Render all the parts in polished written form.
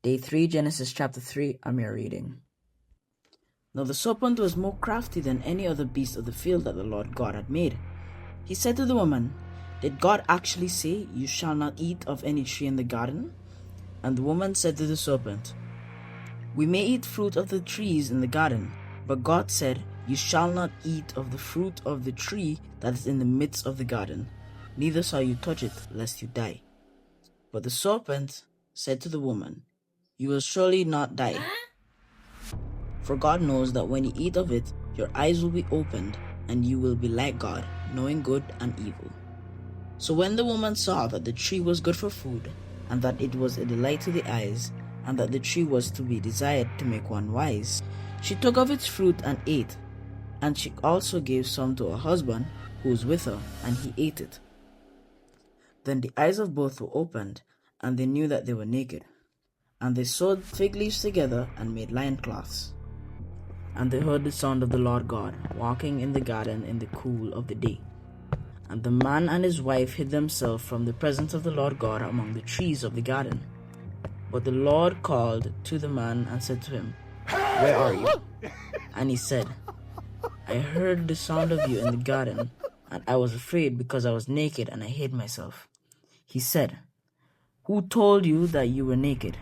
Day 3, Genesis chapter 3, Amir reading. Now the serpent was more crafty than any other beast of the field that the Lord God had made. He said to the woman, "Did God actually say, 'You shall not eat of any tree in the garden'?" And the woman said to the serpent, "We may eat fruit of the trees in the garden, but God said, 'You shall not eat of the fruit of the tree that is in the midst of the garden, neither shall you touch it, lest you die.' But the serpent said to the woman, 'You will surely not die. For God knows that when you eat of it, your eyes will be opened, and you will be like God, knowing good and evil.' So when the woman saw that the tree was good for food, and that it was a delight to the eyes, and that the tree was to be desired to make one wise, she took of its fruit and ate. And she also gave some to her husband, who was with her, and he ate it. Then the eyes of both were opened, and they knew that they were naked. And they sewed fig leaves together and made loincloths. And they heard the sound of the Lord God walking in the garden in the cool of the day. And the man and his wife hid themselves from the presence of the Lord God among the trees of the garden. But the Lord called to the man and said to him, "Where are you?" And he said, "I heard the sound of you in the garden, and I was afraid because I was naked and I hid myself." He said, "Who told you that you were naked?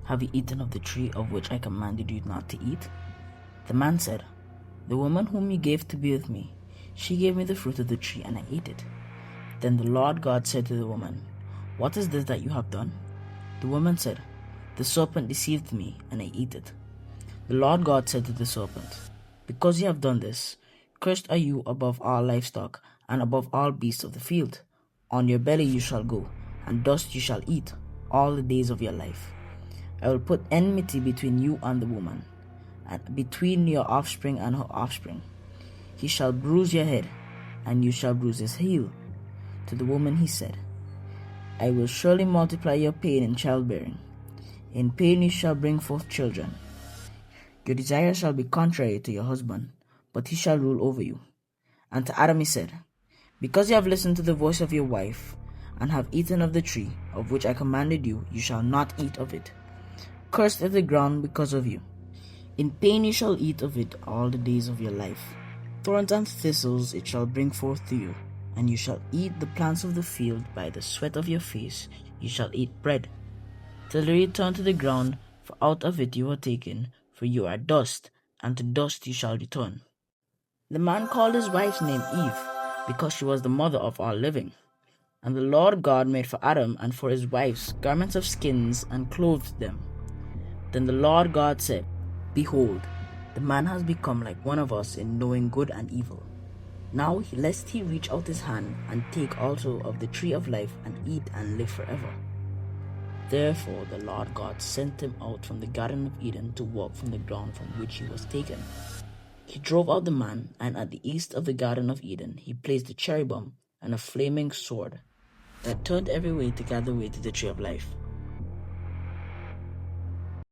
Have you eaten of the tree of which I commanded you not to eat?" The man said, "The woman whom you gave to be with me, she gave me the fruit of the tree, and I ate it." Then the Lord God said to the woman, "What is this that you have done?" The woman said, "The serpent deceived me, and I ate it." The Lord God said to the serpent, "Because you have done this, cursed are you above all livestock, and above all beasts of the field. On your belly you shall go, and dust you shall eat all the days of your life. I will put enmity between you and the woman, and between your offspring and her offspring. He shall bruise your head, and you shall bruise his heel." To the woman he said, "I will surely multiply your pain in childbearing. In pain you shall bring forth children. Your desire shall be contrary to your husband, but he shall rule over you." And to Adam he said, "Because you have listened to the voice of your wife, and have eaten of the tree of which I commanded you, you shall not eat of it. Cursed is the ground because of you. In pain you shall eat of it all the days of your life. Thorns and thistles it shall bring forth to you, and you shall eat the plants of the field. By the sweat of your face you shall eat bread, till you return to the ground, for out of it you were taken, for you are dust, and to dust you shall return." The man called his wife's name Eve, because she was the mother of all living. And the Lord God made for Adam and for his wives garments of skins, and clothed them. Then the Lord God said, "Behold, the man has become like one of us in knowing good and evil. Now lest he reach out his hand and take also of the tree of life and eat and live forever." Therefore the Lord God sent him out from the Garden of Eden to walk from the ground from which he was taken. He drove out the man, and at the east of the Garden of Eden he placed a cherubim and a flaming sword that turned every way to gather way to the tree of life,